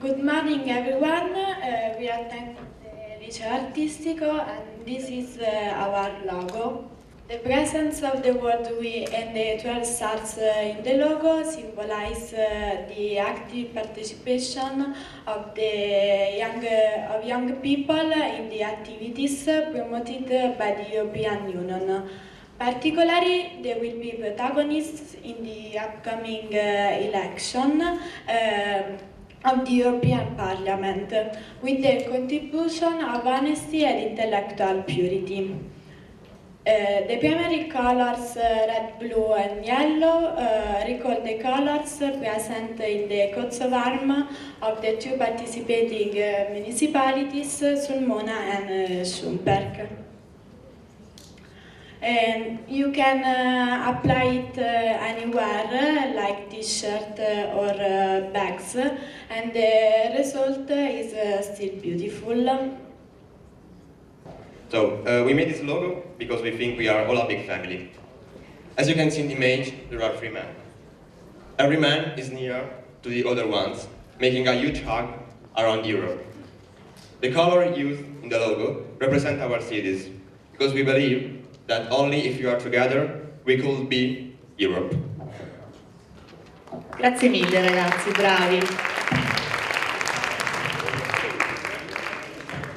Good morning, everyone. We attend the Liceo Artistico, and this is our logo. The presence of the word "we" and the 12 stars in the logo symbolize the active participation of young people in the activities promoted by the European Union. Particularly, they will be protagonists in the upcoming election of the European Parliament, with their contribution of honesty and intellectual purity. The primary colors, red, blue and yellow, recall the colors present in the coats of arms of the two participating municipalities, Sulmona and Schumberg. And you can apply it anywhere, like t-shirt or bags, and the result is still beautiful. So, we made this logo because we think we are all a big family. As you can see in the image, there are 3 men. Every man is near to the other ones, making a huge hug around Europe. The color used in the logo represent our cities, because we believe that only if we are together, we could be Europe. Grazie mille ragazzi, bravi.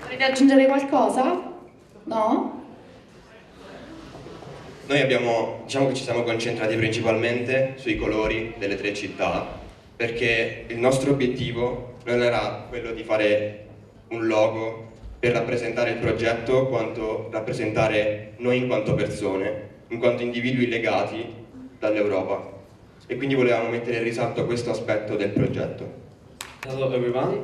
Volete aggiungere qualcosa? No? Noi diciamo che ci siamo concentrati principalmente sui colori delle 3 città, perché il nostro obiettivo non era quello di fare un logo per rappresentare il progetto, quanto rappresentare noi in quanto persone, in quanto individui legati dall'Europa. E quindi volevamo mettere in risalto questo aspetto del progetto. Hello everyone,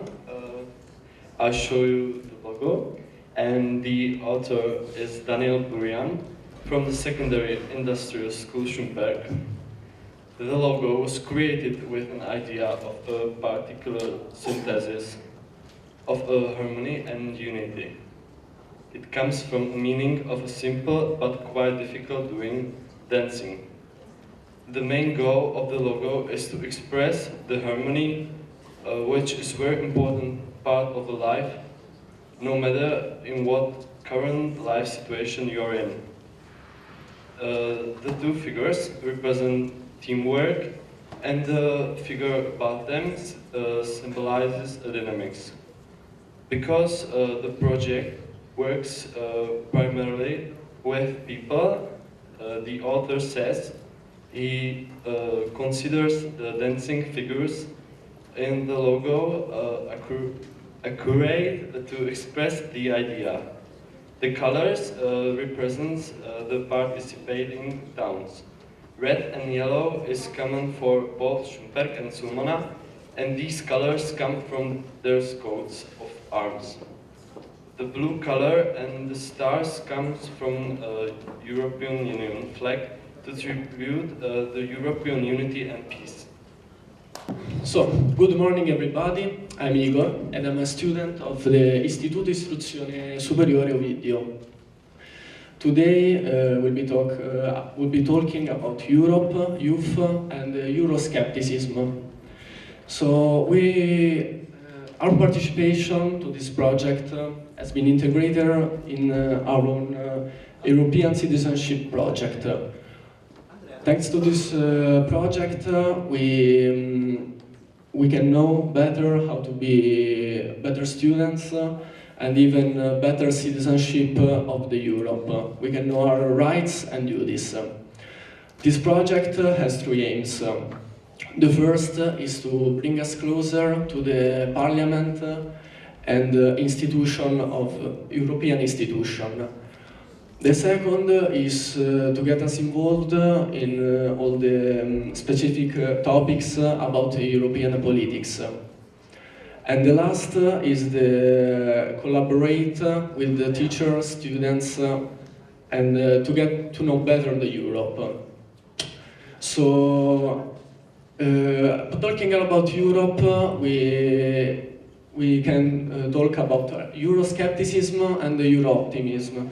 I'll show you the logo, and the author is Daniel Burian from the Secondary Industrial School Schumberg. The logo was created with an idea of a particular synthesis of a harmony and unity. It comes from a meaning of a simple but quite difficult doing, dancing. The main goal of the logo is to express the harmony, which is a very important part of a life, no matter in what current life situation you're in. The 2 figures represent teamwork, and the figure above them symbolizes dynamics. Because the project works primarily with people, the author says he considers the dancing figures in the logo accurate to express the idea. The colors represent the participating towns. Red and yellow is common for both Schumberg and Sulmona, and these colors come from their coats of arms. The blue color and the stars comes from European Union flag to tribute the European unity and peace. So, good morning everybody, I'm Igor and I'm a student of the Istituto Istruzione Superiore Ovidio. Today we'll be talking about Europe, youth and Euroscepticism. So our participation to this project has been integrated in our own European citizenship project. Thanks to this project, we can know better how to be better students and even better citizenship of the Europe. We can know our rights and duties. This project has 3 aims. The first is to bring us closer to the Parliament and institution of European institution. The second is to get us involved in all the specific topics about European politics. And the last is to collaborate with the teachers, students, and to get to know better the Europe. So, talking about Europe, we can talk about Euroscepticism and Euro-optimism.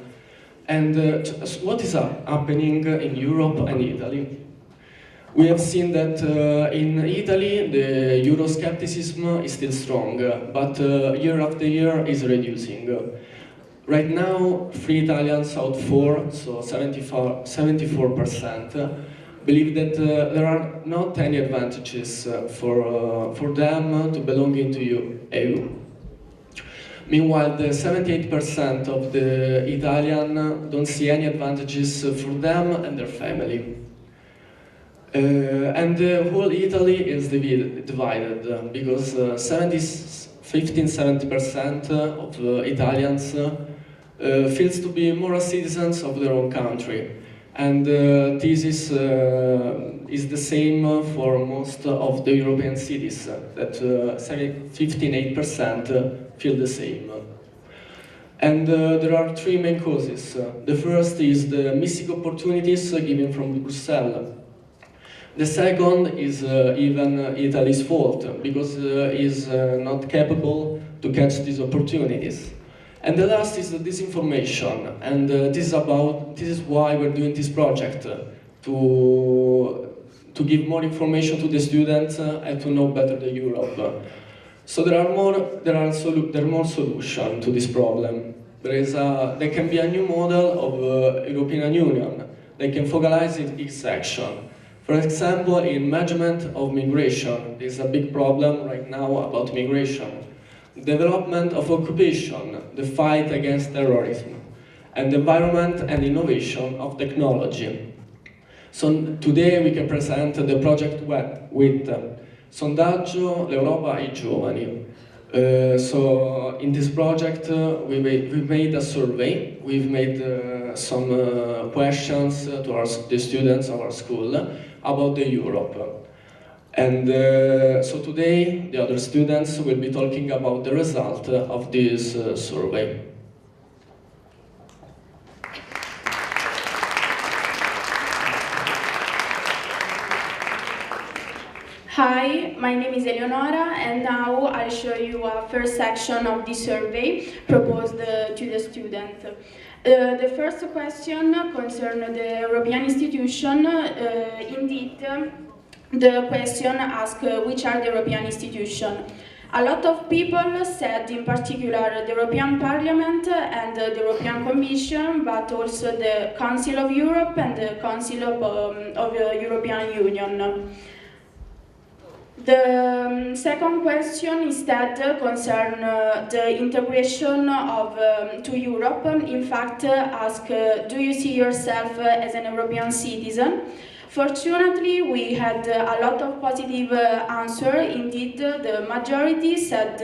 And what is happening in Europe and Italy? We have seen that in Italy the Euroscepticism is still strong, but year after year is reducing. Right now, 3 Italians out of 4, so 74%, believe that there are not any advantages for them to belong into EU. Meanwhile, the 78% of the Italian don't see any advantages for them and their family. And the whole Italy is divided because 70% of Italians feels to be moral citizens of their own country. And this is the same for most of the European cities, that 58% feel the same. And there are 3 main causes. The first is the missing opportunities given from Brussels. The second is even Italy's fault, because it is not capable to catch these opportunities. And the last is the disinformation, and this is why we're doing this project, to give more information to the students and to know better the Europe. So there are more solutions to this problem. There can be a new model of European Union. They can focalize its action. For example, in management of migration, there is a big problem right now about migration. Development of occupation, the fight against terrorism, and environment and innovation of technology. So today we can present the project Weet, sondaggio l'Europa ai giovani. So in this project we made a survey. We've made some questions to the students of our school about the Europe. And so today the other students will be talking about the result of this survey. Hi, my name is Eleonora, and now I'll show you a first section of the survey proposed to the students. The first question concerns the European institution. Indeed, the question asks which are the European institutions. A lot of people said in particular the European Parliament and the European Commission, but also the Council of Europe and the Council of the European Union. The second question instead concerns the integration to Europe. In fact, ask, do you see yourself as an European citizen? Fortunately, we had a lot of positive answers. Indeed, the majority said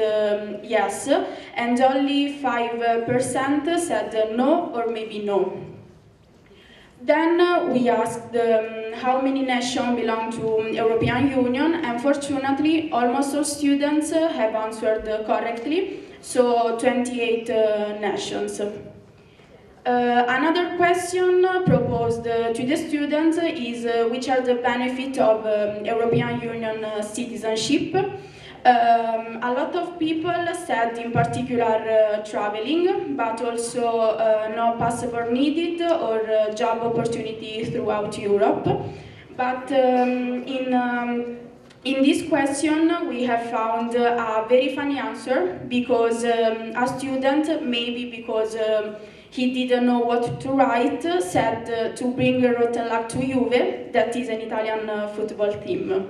yes, and only 5% said no or maybe no. Then we asked how many nations belong to European Union, and fortunately almost all students have answered correctly, so 28 nations. Another question proposed to the students is which are the benefits of European Union citizenship. A lot of people said in particular traveling, but also no passport needed or job opportunity throughout Europe. But in this question we have found a very funny answer, because a student, maybe because he didn't know what to write, said to bring rotten luck to Juve, that is an Italian football team.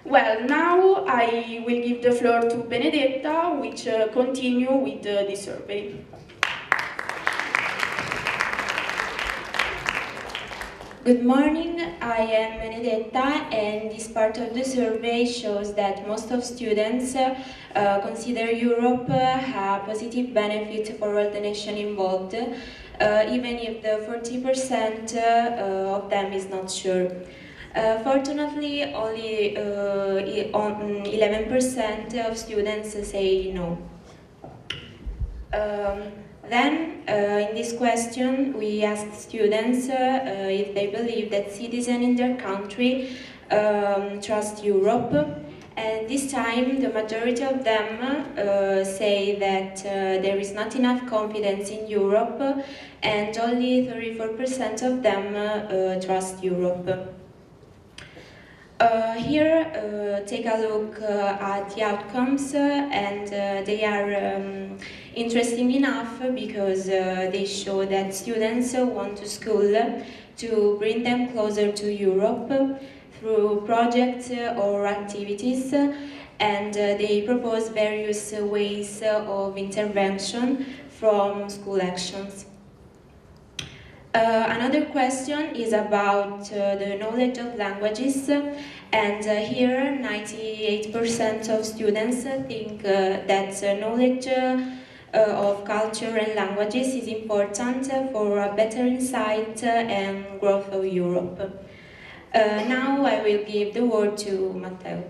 Well, now I will give the floor to Benedetta, which continue with the survey. Good morning, I am Benedetta, and this part of the survey shows that most of students consider Europe a positive benefit for all the nations involved, even if the 40% of them is not sure. Fortunately, only 11% of students say no. Then, in this question, we asked students if they believe that citizens in their country trust Europe, and this time the majority of them say that there is not enough confidence in Europe, and only 34% of them trust Europe. Here, take a look at the outcomes, and they are interesting enough because they show that students want to school to bring them closer to Europe through projects or activities, and they propose various ways of intervention from school actions. Another question is about the knowledge of languages, and here 98% of students think that knowledge of culture and languages is important for a better insight and growth of Europe. Now I will give the word to Matteo.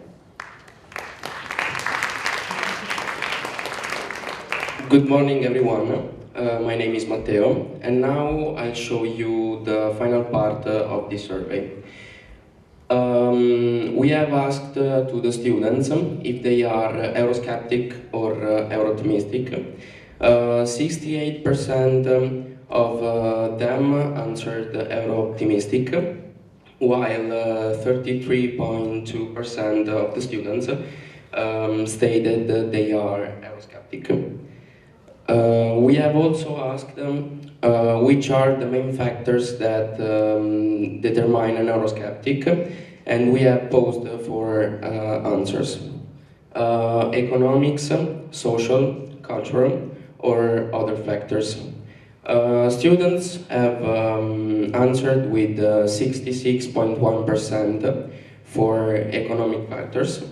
Good morning, everyone. My name is Matteo, and now I'll show you the final part of this survey. We have asked to the students if they are Eurosceptic or Euro-optimistic. 68% of them answered Euro-optimistic, while 33.2% of the students stated that they are Eurosceptic. We have also asked them which are the main factors that determine an Eurosceptic, and we have posed for answers. Economics, social, cultural, or other factors. Students have answered with 66.1% for economic factors,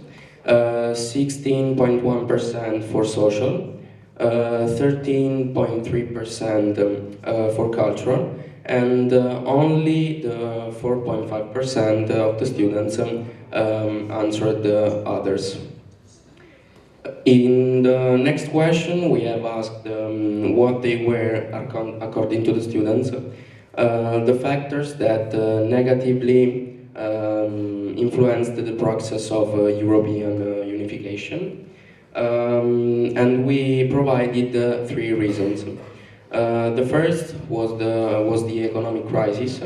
16.1% for social, 13.3% for cultural, and only the 4.5% of the students answered the others. In the next question, we have asked what they were, according to the students, the factors that negatively influenced the process of European unification. And we provided 3 reasons. The first was the economic crisis,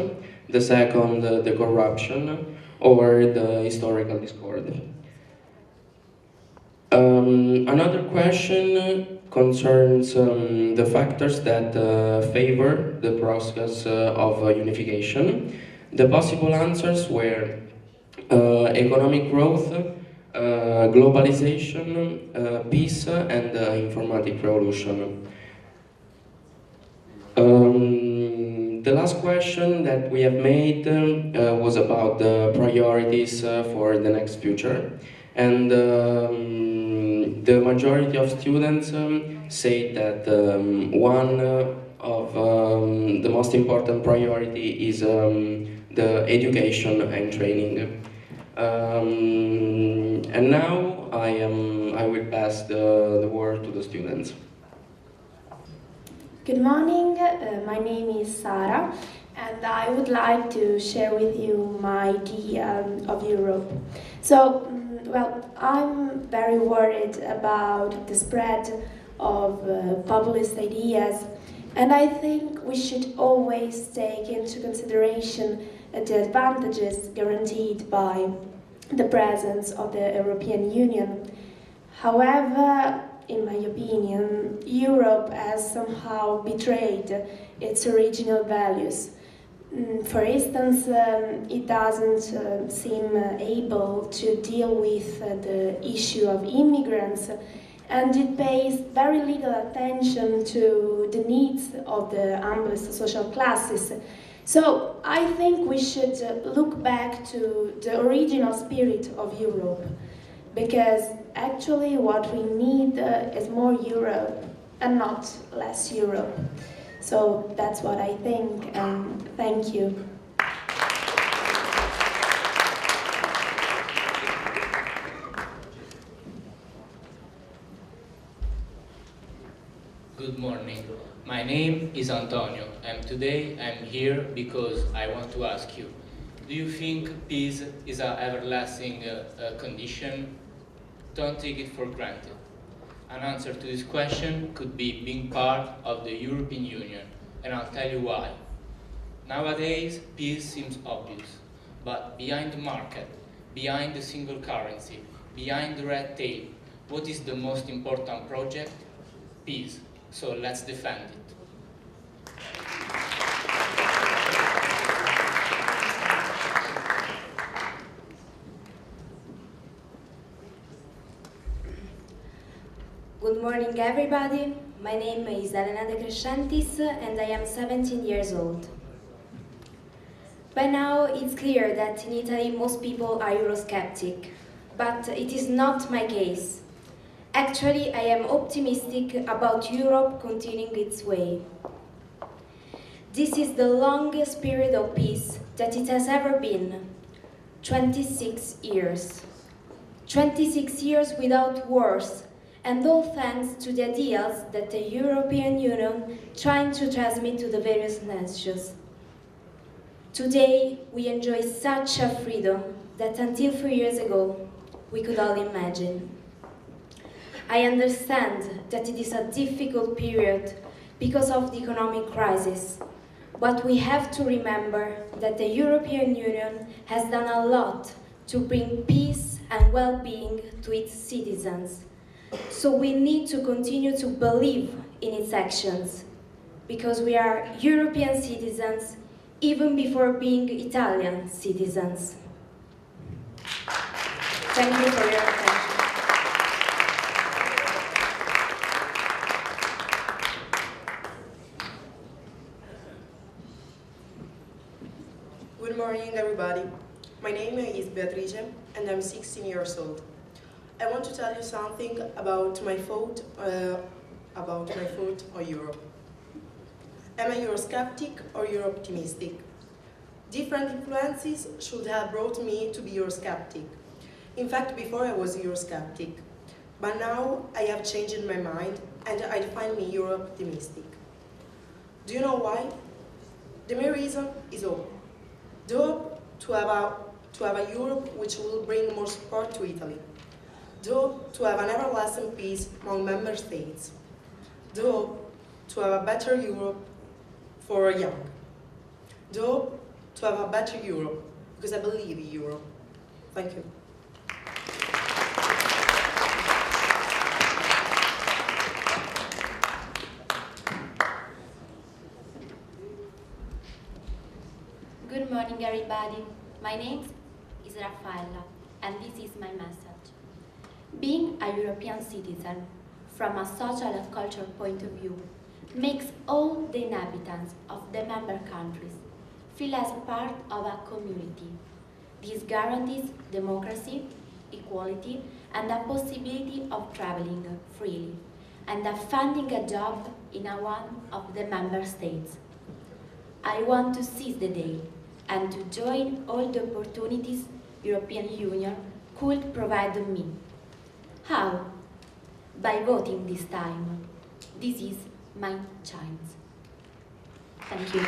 the second the corruption, or the historical discord. Another question concerns the factors that favor the process of unification. The possible answers were economic growth, globalization, peace, and informatic revolution. The last question that we have made was about the priorities for the next future, and the majority of students say that one of the most important priority is the education and training. And now I will pass the word to the students. Good morning, my name is Sara, and I would like to share with you my idea of Europe. So, well, I'm very worried about the spread of populist ideas, and I think we should always take into consideration the advantages guaranteed by the presence of the European Union. However, in my opinion, Europe has somehow betrayed its original values. For instance, it doesn't seem able to deal with the issue of immigrants, and it pays very little attention to the needs of the humblest social classes. So I think we should look back to the original spirit of Europe, because actually what we need is more Europe and not less Europe. So that's what I think, and thank you. Good morning. My name is Antonio, and today I'm here because I want to ask you, do you think peace is an everlasting condition? Don't take it for granted. An answer to this question could be being part of the European Union, and I'll tell you why. Nowadays, peace seems obvious, but behind the market, behind the single currency, behind the red tape, what is the most important project? Peace. So let's defend it. Good morning, everybody. My name is Elena De Crescentis and I am 17 years old. By now, it's clear that in Italy most people are Eurosceptic, but it is not my case. Actually, I am optimistic about Europe continuing its way. This is the longest period of peace that it has ever been. 26 years. 26 years without wars, and all thanks to the ideals that the European Union trying to transmit to the various nations. Today, we enjoy such a freedom that until 3 years ago, we could all imagine. I understand that it is a difficult period because of the economic crisis, but we have to remember that the European Union has done a lot to bring peace and well-being to its citizens. So we need to continue to believe in its actions, because we are European citizens even before being Italian citizens. Thank you for your attention. Good morning, everybody. My name is Beatrice and I'm 16 years old. I want to tell you something about my thought on Europe. Am I Eurosceptic or Euro-optimistic? Different influences should have brought me to be Eurosceptic. In fact, before I was Eurosceptic, but now I have changed my mind and I find me Euro-optimistic. Do you know why? The main reason is hope. The hope to have a Europe which will bring more support to Italy. The hope to have an everlasting peace among member states. The hope to have a better Europe for young. The hope to have a better Europe, because I believe in Europe. Thank you. Good morning, everybody. My name is Raffaella, and this is my message. Being a European citizen, from a social and cultural point of view, makes all the inhabitants of the member countries feel as part of a community. This guarantees democracy, equality, and the possibility of traveling freely, and of finding a job in one of the member states. I want to seize the day and to join all the opportunities European Union could provide me. How? By voting this time. This is my chance. Thank you.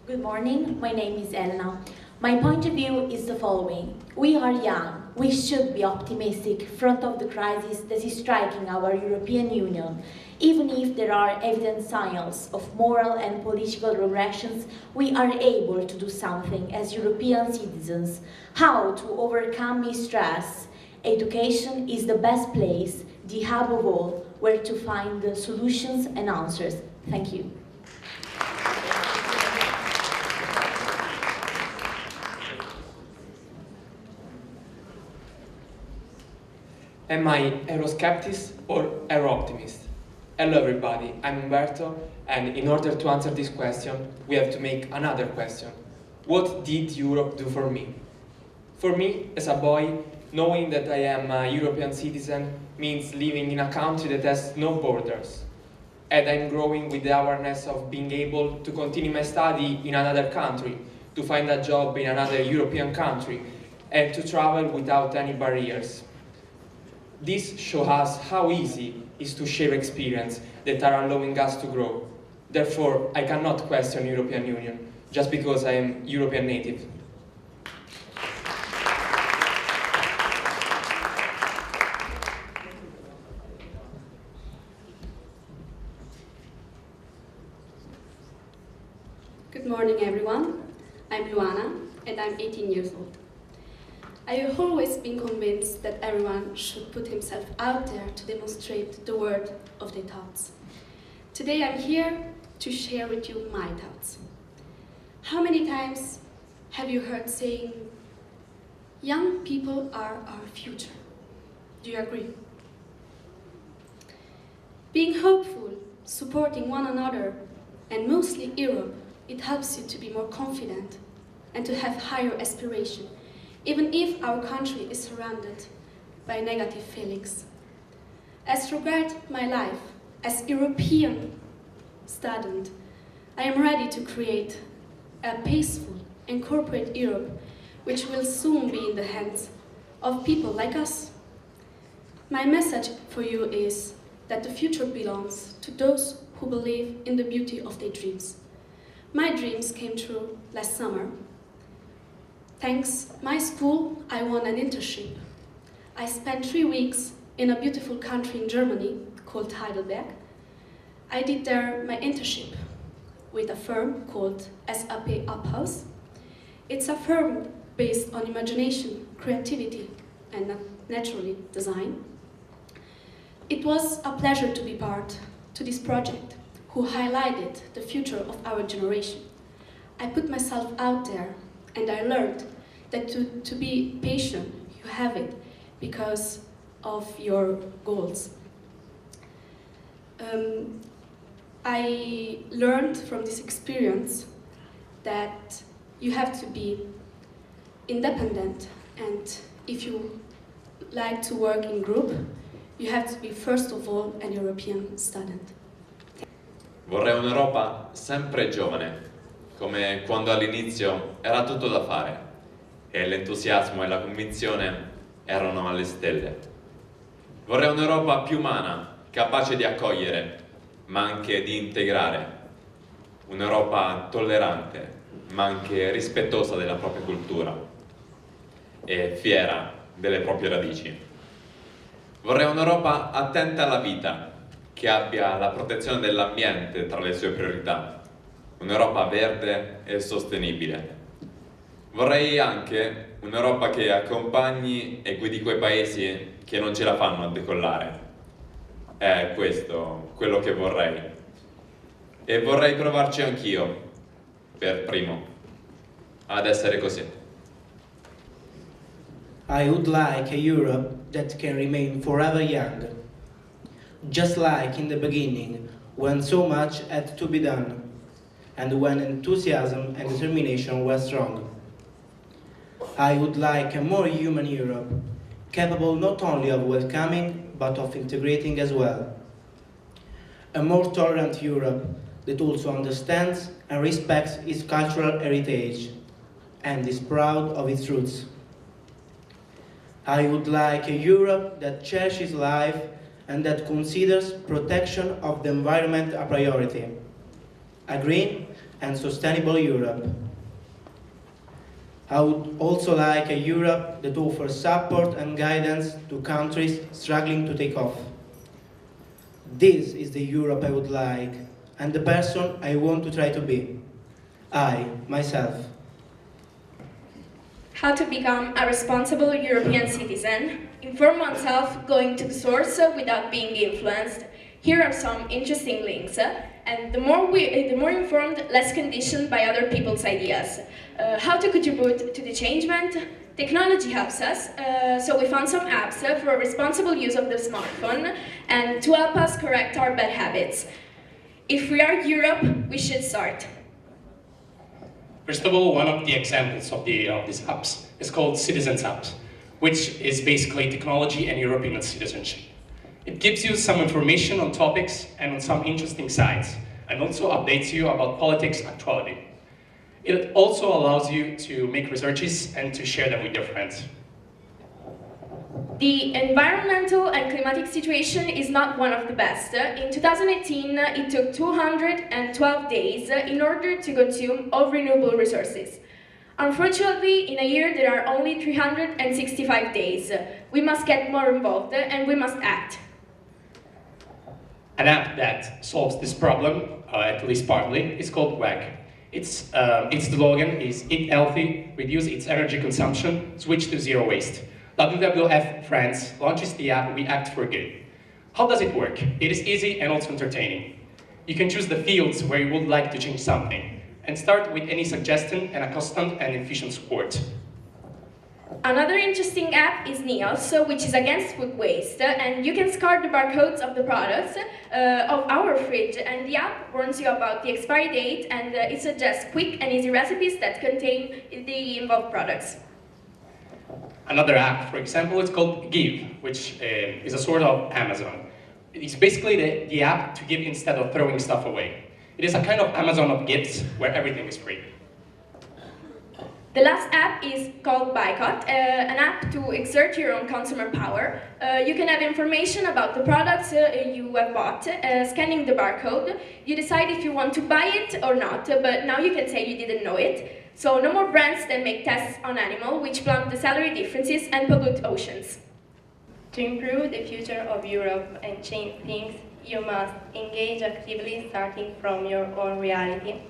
Good morning, my name is Elena. My point of view is the following. We are young. We should be optimistic in front of the crisis that is striking our European Union. Even if there are evident signs of moral and political regressions, we are able to do something as European citizens. How to overcome mistrust? Education is the best place, the hub of all, where to find the solutions and answers. Thank you. Am I Eurosceptic or Euro-optimist? Hello everybody, I'm Umberto, and in order to answer this question, we have to make another question. What did Europe do for me? For me, as a boy, knowing that I am a European citizen means living in a country that has no borders. And I'm growing with the awareness of being able to continue my study in another country, to find a job in another European country, and to travel without any barriers. This shows us how easy it is to share experience that are allowing us to grow. Therefore, I cannot question European Union just because I am European native. morning, everyone. I'm Luana, and I'm 18 years old. I have always been convinced that everyone should put himself out there to demonstrate the world of their thoughts. Today I'm here to share with you my thoughts. How many times have you heard saying, young people are our future? Do you agree? Being hopeful, supporting one another, and mostly Europe, it helps you to be more confident and to have higher aspiration, even if our country is surrounded by negative feelings. As regards my life, as European student, I am ready to create a peaceful and corporate Europe which will soon be in the hands of people like us. My message for you is that the future belongs to those who believe in the beauty of their dreams. My dreams came true last summer. Thanks my school, I won an internship. I spent 3 weeks in a beautiful country in Germany called Heidelberg. I did there my internship with a firm called SAP Uphouse. It's a firm based on imagination, creativity, and naturally design. It was a pleasure to be part to this project, who highlighted the future of our generation. I put myself out there, and I learned that to be patient, you have it because of your goals. I learned from this experience that you have to be independent, and if you like to work in group, you have to be first of all an European student. Vorrei un'Europa sempre giovane, come quando all'inizio era tutto da fare e l'entusiasmo e la convinzione erano alle stelle. Vorrei un'Europa più umana, capace di accogliere, ma anche di integrare. Un'Europa tollerante, ma anche rispettosa della propria cultura e fiera delle proprie radici. Vorrei un'Europa attenta alla vita, che abbia la protezione dell'ambiente tra le sue priorità. Un'Europa verde e sostenibile. Vorrei anche un'Europa che accompagni e guidi quei paesi che non ce la fanno a decollare. È questo quello che vorrei. E vorrei provarci anch'io, per primo, ad essere così. I would like a Europe that can remain forever young, just like in the beginning, when so much had to be done, and when enthusiasm and determination were strong. I would like a more human Europe, capable not only of welcoming, but of integrating as well. A more tolerant Europe that also understands and respects its cultural heritage, and is proud of its roots. I would like a Europe that cherishes life and that considers protection of the environment a priority. A green and sustainable Europe. I would also like a Europe that offers support and guidance to countries struggling to take off. This is the Europe I would like, and the person I want to try to be. I, myself. How to become a responsible European citizen, inform oneself going to the source without being influenced. Here are some interesting links, and the more informed, less conditioned by other people's ideas. How to contribute to the changement? Technology helps us, so we found some apps for responsible use of the smartphone and to help us correct our bad habits. If we are Europe, we should start. First of all, one of the examples of these apps is called Citizens Apps, which is basically technology and European citizenship. It gives you some information on topics and on some interesting sites, and also updates you about politics actuality. It also allows you to make researches and to share them with your friends. The environmental and climatic situation is not one of the best. In 2018, it took 212 days in order to consume all renewable resources. Unfortunately, in a year there are only 365 days. We must get more involved and we must act. An app that solves this problem, at least partly, is called Weet. Its slogan is Eat Healthy, Reduce its Energy Consumption, Switch to Zero Waste. WWF France launches the app We Act for Good. How does it work? It is easy and also entertaining. You can choose the fields where you would like to change something, and start with any suggestion and a constant and efficient support. Another interesting app is NEOS, which is against food waste, and you can scan the barcodes of the products of our fridge, and the app warns you about the expiry date, and it suggests quick and easy recipes that contain the involved products. Another app, for example, is called Give, which is a sort of Amazon. It's basically the app to give instead of throwing stuff away. It is a kind of Amazon of gifts where everything is free. The last app is called Boycott, an app to exert your own consumer power. You can have information about the products you have bought. Scanning the barcode, you decide if you want to buy it or not, but now you can say you didn't know it. So no more brands that make tests on animals, which blunt the salary differences and pollute oceans. To improve the future of Europe and change things, you must engage actively starting from your own reality.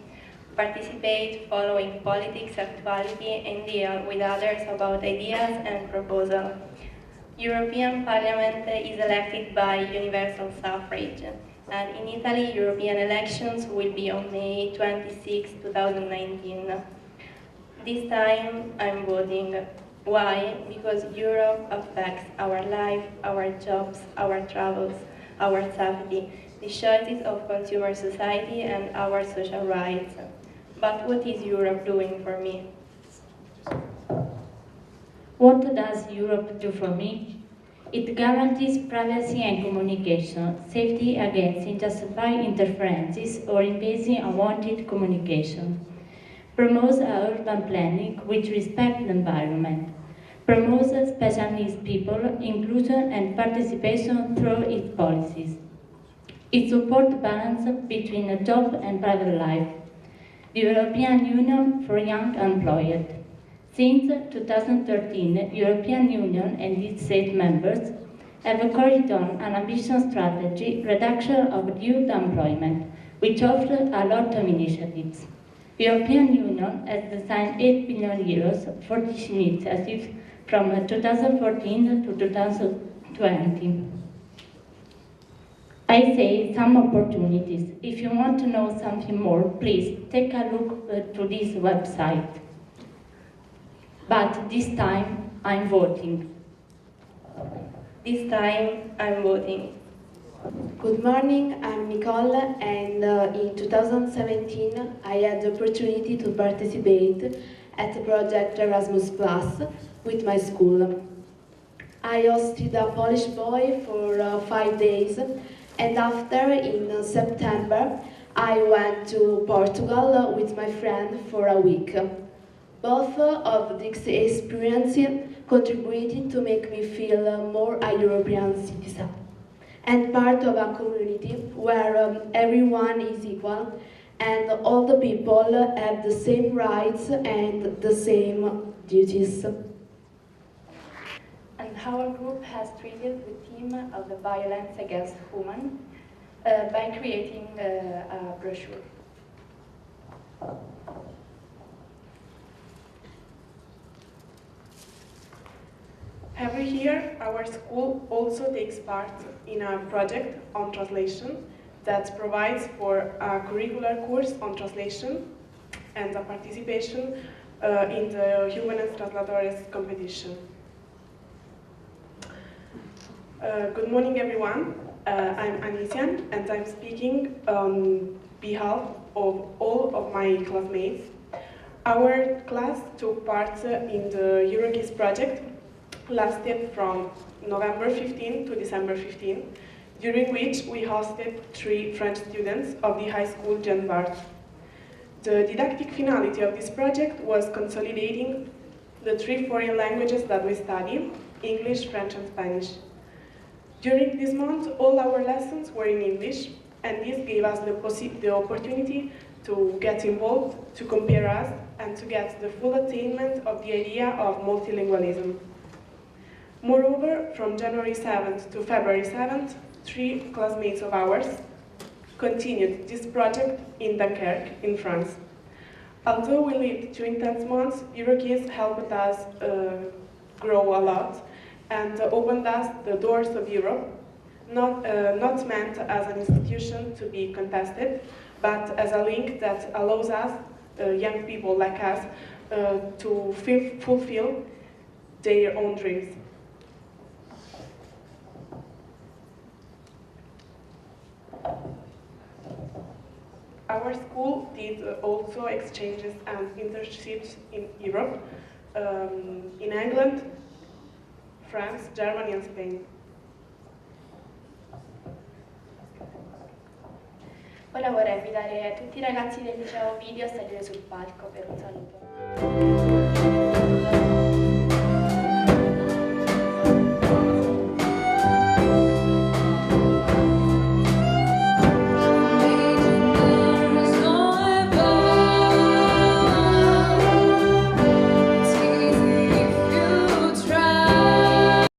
Participate following politics actuality and deal with others about ideas and proposals. European Parliament is elected by universal suffrage, and in Italy, European elections will be on May 26, 2019. This time, I'm voting. Why? Because Europe affects our life, our jobs, our travels, our safety, the choices of consumer society, and our social rights. But what is Europe doing for me? What does Europe do for me? It guarantees privacy and communication, safety against unjustified interferences or invasive unwanted communication. Promotes urban planning which respects the environment. Promotes special needs people, inclusion and participation through its policies. It supports balance between a job and private life. The European Union for Young Employed. Since 2013, the European Union and its state members have carried on an ambitious strategy, reduction of youth employment, which offers a lot of initiatives. The European Union has assigned 8 billion euros for this initiative from 2014 to 2020. I say some opportunities. If you want to know something more, please take a look to this website. But this time, I'm voting. This time, I'm voting. Good morning, I'm Nicole, and in 2017 I had the opportunity to participate at the project Erasmus Plus with my school. I hosted a Polish boy for 5 days, and after, in September, I went to Portugal with my friend for a week. Both of these experiences contributed to make me feel more a European citizen and part of a community where everyone is equal and all the people have the same rights and the same duties. And our group has treated the theme of the violence against women by creating a brochure. Every year, our school also takes part in a project on translation that provides for a curricular course on translation and a participation in the Jóvenes Translatores competition. Good morning, everyone. I'm Anisian, and I'm speaking on behalf of all of my classmates. Our class took part in the Eurokids project, lasted from November 15 to December 15, during which we hosted 3 French students of the high school Jean Bart. The didactic finality of this project was consolidating the 3 foreign languages that we study, English, French, and Spanish. During this month, all our lessons were in English, and this gave us the opportunity to get involved, to compare us, and to get the full attainment of the idea of multilingualism. Moreover, from January 7th to February 7th, 3 classmates of ours continued this project in Dunkerque, in France. Although we lived 2 intense months, Eurokeys helped us grow a lot and opened us the doors of Europe, not meant as an institution to be contested, but as a link that allows us, young people like us, to fulfill their own dreams. Our school did also exchanges and internships in Europe, in England, France, Germany and Spain. Ora vorrei invitare tutti i ragazzi del liceo video a salire sul palco per un saluto.